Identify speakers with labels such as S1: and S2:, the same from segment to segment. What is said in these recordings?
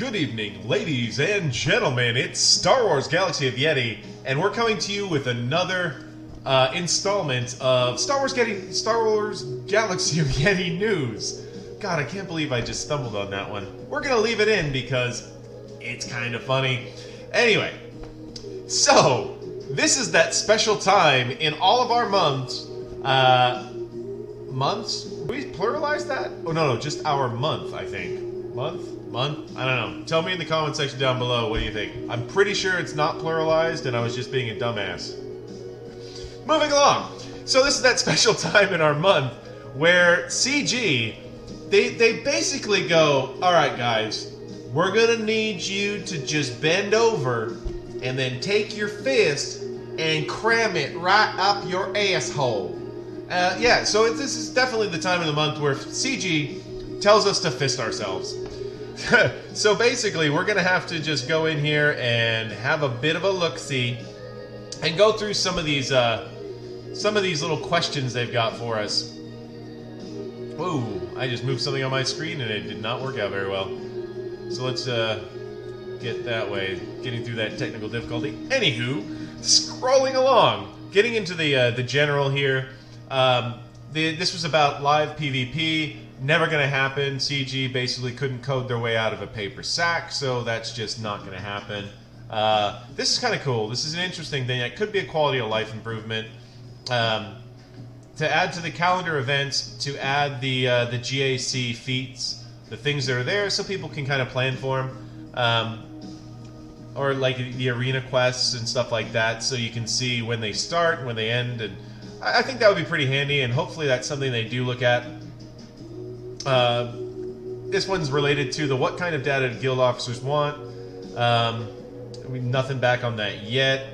S1: Good evening, ladies and gentlemen. It's Star Wars Galaxy of Yeti, and we're coming to you with another installment of Star Wars Galaxy of Yeti news. God, I can't believe I just stumbled on that one. We're gonna leave it in because it's kind of funny. Anyway, so this is that special time in all of our months. Months? We pluralize that? Oh no, just our month, I think. Month? I don't know. Tell me in the comment section down below, what do you think? I'm pretty sure it's not pluralized and I was just being a dumbass. Moving along. So this is that special time in our month where CG, they basically go, alright guys, we're gonna need you to just bend over and then take your fist and cram it right up your asshole. Yeah, so this is definitely the time of the month where CG tells us to fist ourselves. So basically, we're going to have to just go in here and have a bit of a look-see and go through some of these little questions they've got for us. Ooh, I just moved something on my screen and it did not work out very well. So let's get that way, getting through that technical difficulty. Anywho, scrolling along, getting into the general here. This was about live PvP. Never going to happen. CG basically couldn't code their way out of a paper sack, so that's just not going to happen. This is kind of cool. This is an interesting thing. It could be a quality of life improvement. To add to the calendar events, to add the GAC feats, the things that are there, so people can kind of plan for them. Or like the arena quests and stuff like that, so you can see when they start and when they end. And I think that would be pretty handy, and hopefully that's something they do look at. This one's related to the what kind of data do guild officers want. Nothing back on that yet.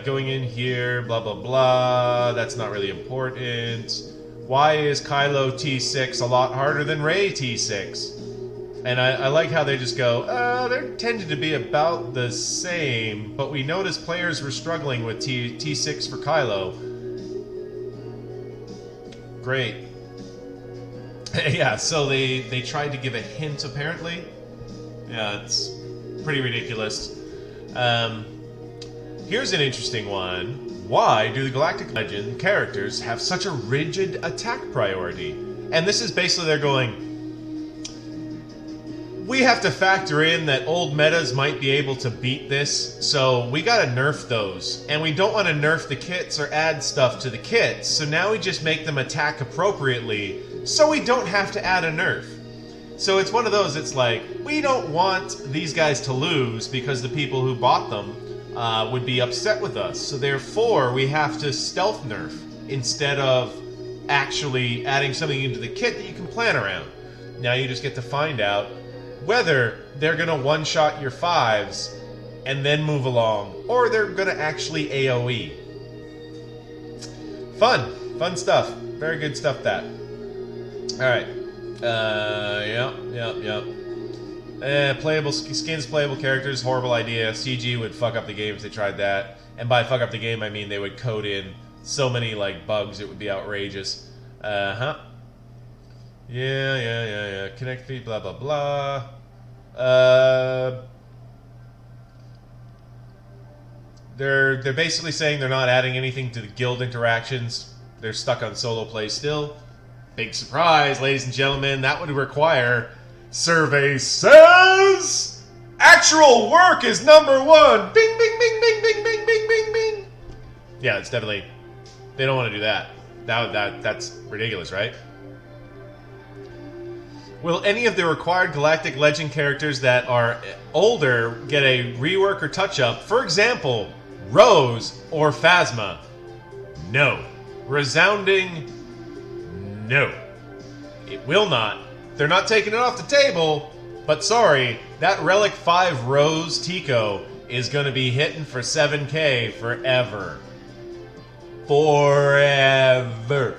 S1: Going in here, blah blah blah. That's not really important. Why is Kylo T6 a lot harder than Rey T6? And I like how they just go, they tended to be about the same, but we noticed players were struggling with T6 for Kylo. Great. Yeah, so they tried to give a hint, apparently. Yeah, it's pretty ridiculous. Here's an interesting one. Why do the Galactic Legend characters have such a rigid attack priority? And this is basically they're going, we have to factor in that old metas might be able to beat this, so we gotta nerf those. And we don't want to nerf the kits or add stuff to the kits, so now we just make them attack appropriately, so we don't have to add a nerf. So it's one of those, it's like, we don't want these guys to lose because the people who bought them would be upset with us. So therefore, we have to stealth nerf instead of actually adding something into the kit that you can plan around. Now you just get to find out whether they're going to one-shot your 5s and then move along, or they're going to actually AoE. Fun stuff. Very good stuff, that. Alright. Yep. Playable skins, playable characters, horrible idea. CG would fuck up the game if they tried that. And by fuck up the game, I mean they would code in so many, like, bugs, it would be outrageous. Yeah. Connect feed, blah, blah, blah. They're basically saying they're not adding anything to the guild interactions. They're stuck on solo play still. Big surprise, ladies and gentlemen. That would require survey says actual work is number one. Bing, bing, bing, bing, bing, bing, bing, bing, bing. Yeah, it's definitely. They don't want to do that. That's ridiculous, right? Will any of the required Galactic Legend characters that are older get a rework or touch-up? For example, Rose or Phasma? No. Resounding no. It will not. They're not taking it off the table, but sorry, that Relic 5 Rose Tico is going to be hitting for 7K forever. Forever.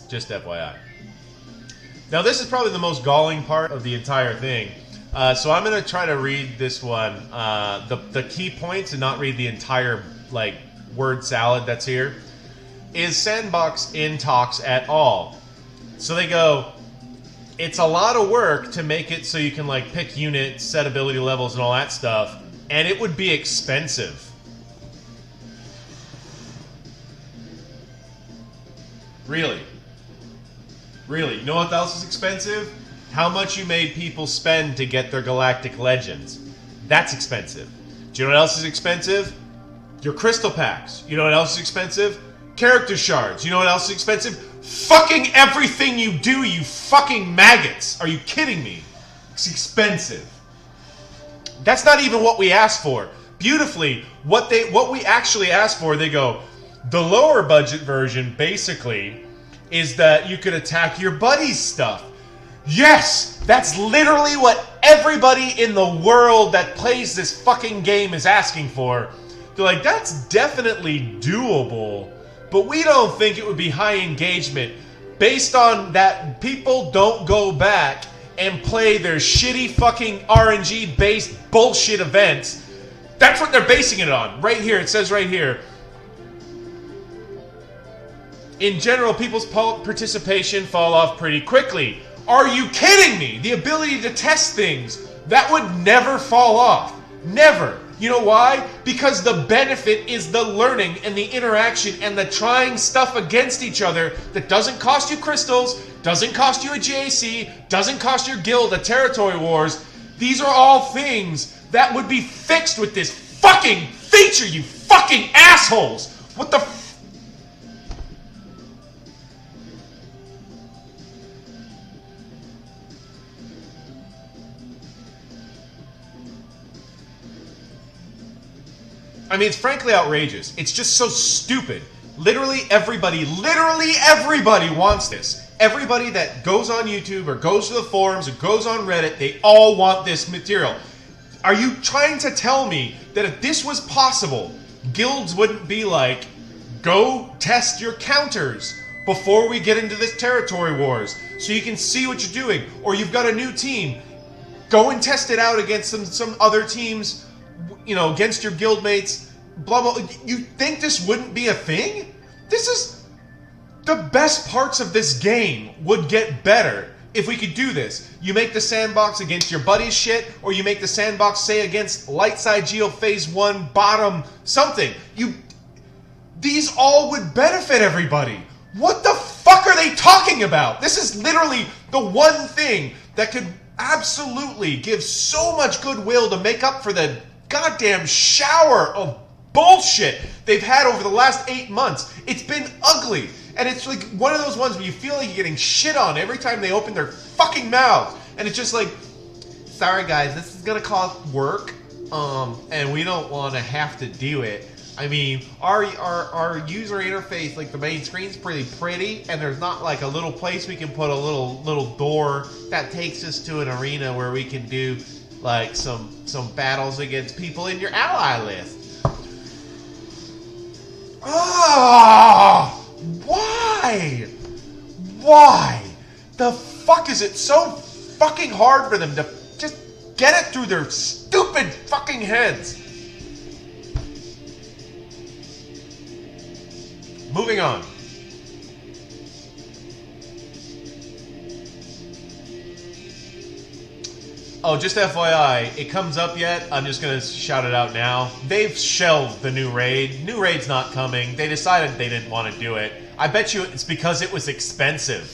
S1: Just FYI. Now this is probably the most galling part of the entire thing. So I'm going to try to read this one, the key points, and not read the entire, like, word salad that's here. is Sandbox in talks at all? So they go, it's a lot of work to make it so you can like pick units, set ability levels, and all that stuff, and it would be expensive. Really? Really? You know what else is expensive? How much you made people spend to get their Galactic Legends. That's expensive. Do you know what else is expensive? Your crystal packs. You know what else is expensive? Character shards. You know what else is expensive? Fucking everything you do, you fucking maggots. Are you kidding me? It's expensive. That's not even what we asked for. Beautifully, what we actually asked for, they go, the lower budget version basically is that you could attack your buddy's stuff. Yes! That's literally what everybody in the world that plays this fucking game is asking for. They're like, that's definitely doable, but we don't think it would be high engagement based on that people don't go back and play their shitty fucking RNG-based bullshit events. That's what they're basing it on. Right here, it says right here. In general, people's participation fall off pretty quickly. Are you kidding me? The ability to test things, that would never fall off. Never. You know why? Because the benefit is the learning and the interaction and the trying stuff against each other that doesn't cost you crystals, doesn't cost you a GAC, doesn't cost your guild a territory wars. These are all things that would be fixed with this fucking feature, you fucking assholes! What the I mean, it's frankly outrageous. It's just so stupid. Literally everybody wants this. Everybody that goes on YouTube or goes to the forums or goes on Reddit, they all want this material. Are you trying to tell me that if this was possible, guilds wouldn't be like, go test your counters before we get into this territory wars so you can see what you're doing? Or you've got a new team. Go and test it out against some other teams, you know, against your guild mates, blah, blah. You think this wouldn't be a thing? This is... The best parts of this game would get better if we could do this. You make the sandbox against your buddy's shit, or you make the sandbox, say, against Lightside Geo Phase 1, bottom, something. These all would benefit everybody. What the fuck are they talking about? This is literally the one thing that could absolutely give so much goodwill to make up for the goddamn shower of bullshit they've had over the last 8 months. It's been ugly. And it's like one of those ones where you feel like you're getting shit on every time they open their fucking mouths. And it's just like, sorry guys, this is gonna cost work. And we don't want to have to do it. I mean, our user interface, like the main screen's pretty, and there's not like a little place we can put a little door that takes us to an arena where we can do like some battles against people in your ally list. Ah, why? Why? The fuck is it so fucking hard for them to just get it through their stupid fucking heads? Moving on. Oh, just FYI, it comes up yet. I'm just going to shout it out now. They've shelved the new raid. New raid's not coming. They decided they didn't want to do it. I bet you it's because it was expensive.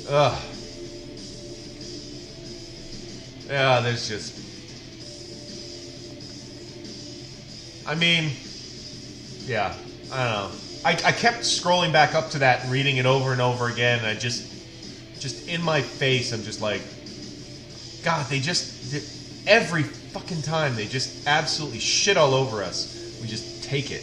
S1: Ugh. Yeah, there's just... I mean, yeah, I don't know. I kept scrolling back up to that and reading it over and over again, and I just in my face, I'm just like, God, every fucking time, they just absolutely shit all over us. We just take it.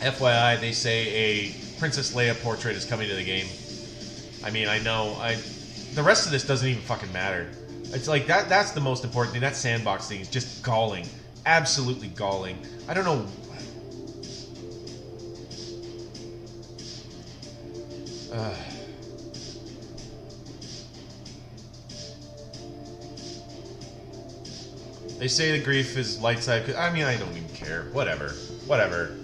S1: FYI, they say a Princess Leia portrait is coming to the game. I mean, I know, the rest of this doesn't even fucking matter. It's like, that's the most important thing. That sandbox thing is just galling. Absolutely galling. I don't know. They say the grief is light side. I mean, I don't even care. Whatever. Whatever.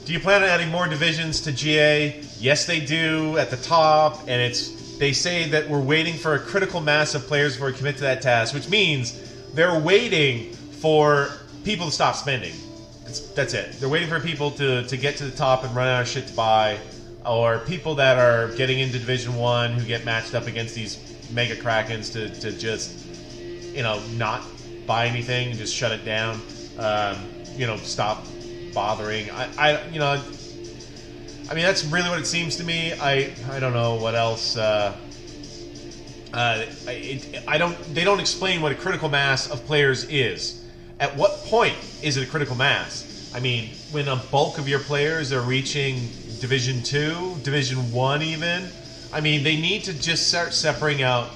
S1: Do you plan on adding more divisions to GA? Yes, they do at the top, and they say that we're waiting for a critical mass of players before we commit to that task, which means they're waiting for people to stop spending. That's it. They're waiting for people to get to the top and run out of shit to buy, or people that are getting into Division 1 who get matched up against these mega Krakens to just, not buy anything and just shut it down. Stop bothering. I mean, that's really what it seems to me. I don't know what else. They don't explain what a critical mass of players is. At what point is it a critical mass? I mean, when a bulk of your players are reaching Division 2, Division 1 even, I mean, they need to just start separating out,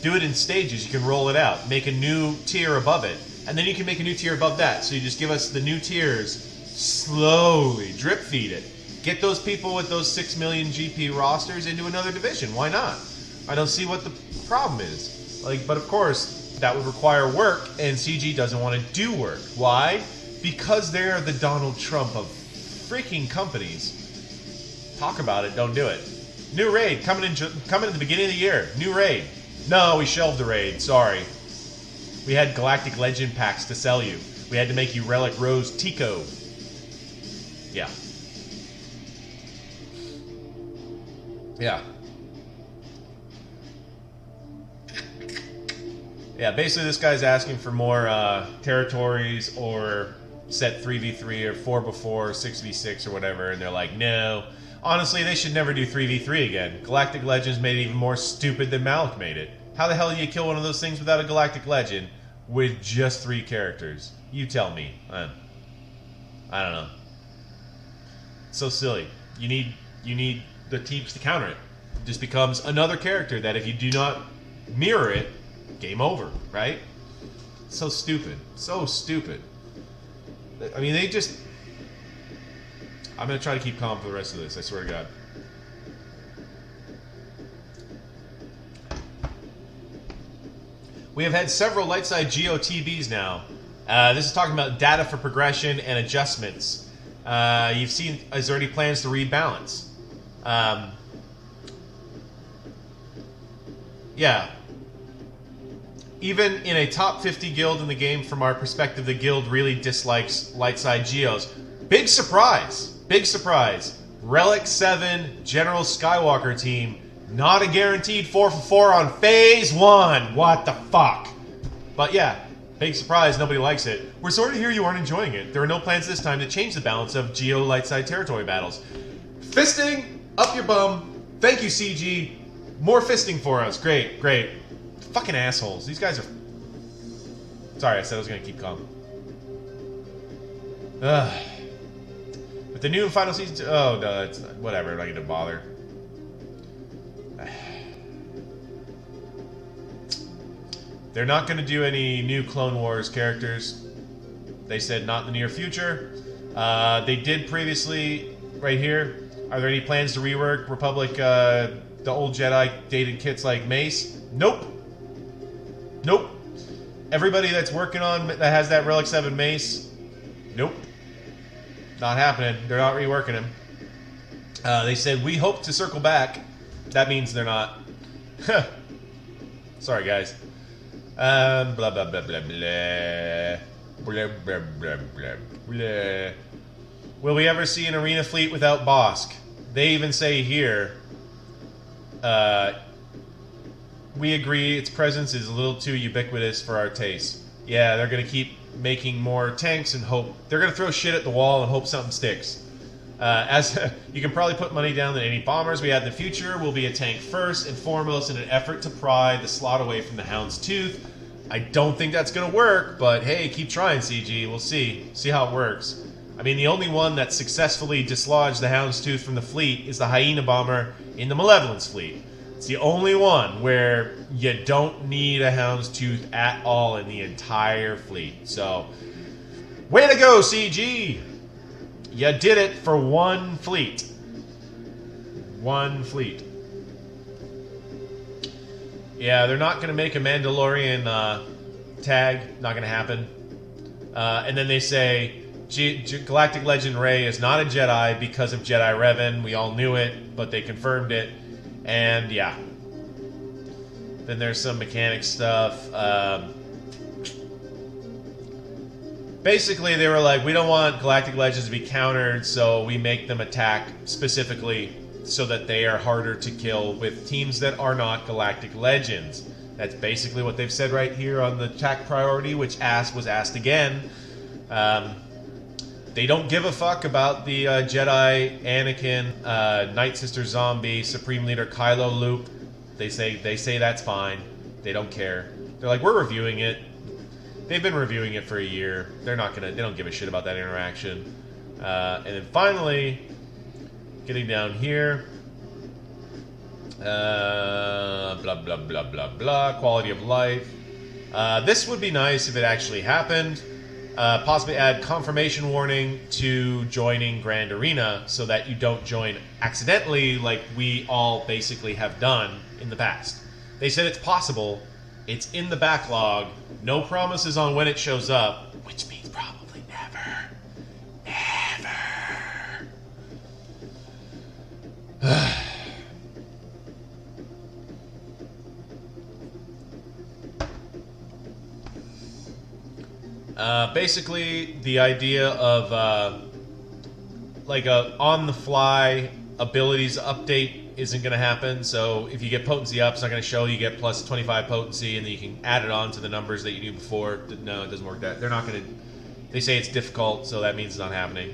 S1: do it in stages. You can roll it out, make a new tier above it, and then you can make a new tier above that. So you just give us the new tiers, slowly, drip feed it. Get those people with those 6 million GP rosters into another division. Why not? I don't see what the problem is. But of course, that would require work, and CG doesn't want to do work. Why? Because they're the Donald Trump of freaking companies. Talk about it, don't do it. New raid coming in the beginning of the year. New raid. No, we shelved the raid. Sorry. We had Galactic Legend packs to sell you. We had to make you Relic Rose Tico. Yeah. Yeah. Yeah, basically this guy's asking for more territories or set 3v3 or 4x4, 6v6 or whatever, and they're like, no. Honestly, they should never do 3v3 again. Galactic Legends made it even more stupid than Malik made it. How the hell do you kill one of those things without a Galactic Legend with just 3 characters? You tell me. I don't know. It's so silly. You need the teams to counter it. It just becomes another character that if you do not mirror it, game over, right? So stupid. So stupid. I mean, they just... I'm going to try to keep calm for the rest of this, I swear to God. We have had several light-side GOTBs now. This is talking about data for progression and adjustments. You've seen, is there any plans to rebalance? Yeah. Even in a top 50 guild in the game, from our perspective, the guild really dislikes light-side geos. Big surprise! Big surprise. Relic 7 General Skywalker team, not a guaranteed 4-for-4 on Phase 1. What the fuck? But yeah, big surprise, nobody likes it. We're sorry to hear you aren't enjoying it. There are no plans this time to change the balance of geo light-side territory battles. Fisting, up your bum. Thank you, CG. More fisting for us. Great, great. Fucking assholes. These guys are... Sorry, I said I was going to keep calm. Ugh. With the new and final season... Oh, no, it's... Whatever, I'm not going to bother. They're not going to do any new Clone Wars characters. They said not in the near future. They did previously, right here. Are there any plans to rework Republic, the old Jedi dated kits like Mace? Nope. Nope. Everybody that's working on, that has that Relic 7 Mace, nope. Not happening. They're not reworking him. They said, we hope to circle back. That means they're not. Sorry, guys. Blah, blah, blah, blah, blah. Blah, blah, blah, blah, blah. Will we ever see an arena fleet without Bosk? They even say here, we agree its presence is a little too ubiquitous for our taste. Yeah, they're going to keep making more tanks and hope. They're going to throw shit at the wall and hope something sticks. As you can probably put money down that any bombers we have in the future will be a tank first and foremost in an effort to pry the slot away from the Hound's Tooth. I don't think that's going to work, but hey, keep trying, CG. We'll see. See how it works. I mean, the only one that successfully dislodged the Hound's Tooth from the fleet is the Hyena Bomber in the Malevolence fleet. It's the only one where you don't need a Hound's Tooth at all in the entire fleet. So, way to go, CG! You did it for one fleet. One fleet. Yeah, they're not going to make a Mandalorian tag. Not going to happen. And then they say Galactic Legend Rey is not a Jedi because of Jedi Revan. We all knew it, but they confirmed it. And yeah. Then there's some mechanic stuff. Basically, they were like, we don't want Galactic Legends to be countered, so we make them attack specifically so that they are harder to kill with teams that are not Galactic Legends. That's basically what they've said right here on the attack priority, which was asked again. They don't give a fuck about the Jedi, Anakin, Night Sister Zombie, Supreme Leader Kylo loop. They say that's fine. They don't care. They're like, we're reviewing it. They've been reviewing it for a year. They don't give a shit about that interaction. And then finally, getting down here, blah blah blah blah blah. Quality of life. This would be nice if it actually happened. Possibly add confirmation warning to joining Grand Arena so that you don't join accidentally like we all basically have done in the past. They said it's possible. It's in the backlog. No promises on when it shows up, which means probably never. Never. Basically, the idea of like a on-the-fly abilities update isn't going to happen. So if you get potency up, it's not going to show you get plus 25 potency, and then you can add it on to the numbers that you knew before. No, it doesn't work that. They're not going to. They say it's difficult, so that means it's not happening.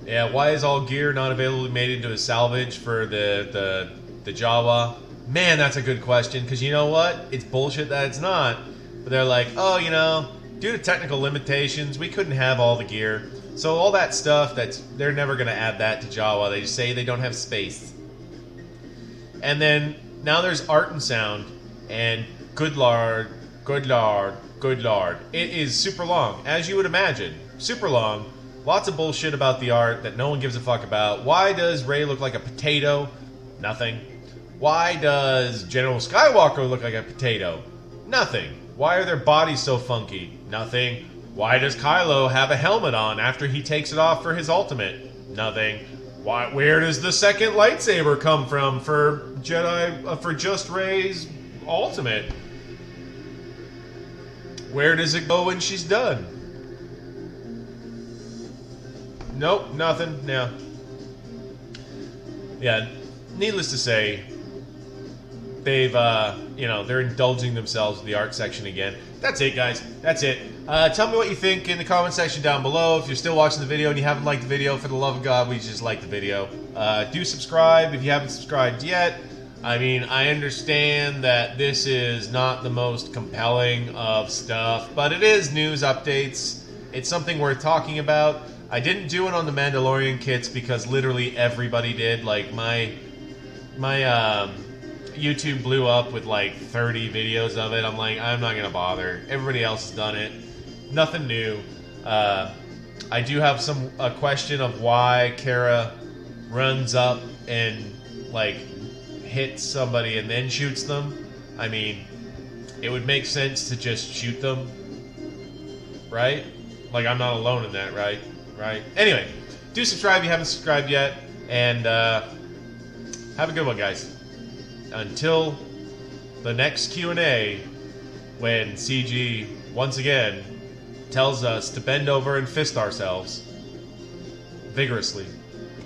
S1: Yeah, why is all gear not available made into a salvage for the Jawa? Man, that's a good question, because you know what? It's bullshit that it's not. But they're like, oh, you know, due to technical limitations, we couldn't have all the gear. So all that stuff, they're never going to add that to Jawa. They just say they don't have space. And then, now there's art and sound, and good lord, good lord, good lord. It is super long, as you would imagine. Super long. Lots of bullshit about the art that no one gives a fuck about. Why does Rey look like a potato? Nothing. Why does General Skywalker look like a potato? Nothing. Why are their bodies so funky? Nothing. Why does Kylo have a helmet on after he takes it off for his ultimate? Nothing. Where does the second lightsaber come from for Jedi, for just Rey's ultimate? Where does it go when she's done? Nope, nothing. Yeah. Yeah, needless to say, they've, they're indulging themselves with the art section again. That's it, guys. That's it. Tell me what you think in the comment section down below. If you're still watching the video and you haven't liked the video, for the love of God, please just like the video. Do subscribe if you haven't subscribed yet. I mean, I understand that this is not the most compelling of stuff, but it is news updates. It's something worth talking about. I didn't do it on the Mandalorian kits because literally everybody did. Like, my YouTube blew up with like 30 videos of it. I'm like, I'm not gonna bother. Everybody else has done it. Nothing new. I do have a question of why Kara runs up and like hits somebody and then shoots them. I mean, it would make sense to just shoot them, right? Like, I'm not alone in that, right? Right. Anyway, do subscribe if you haven't subscribed yet, and have a good one, guys. Until the next Q&A, when CG once again tells us to bend over and fist ourselves vigorously.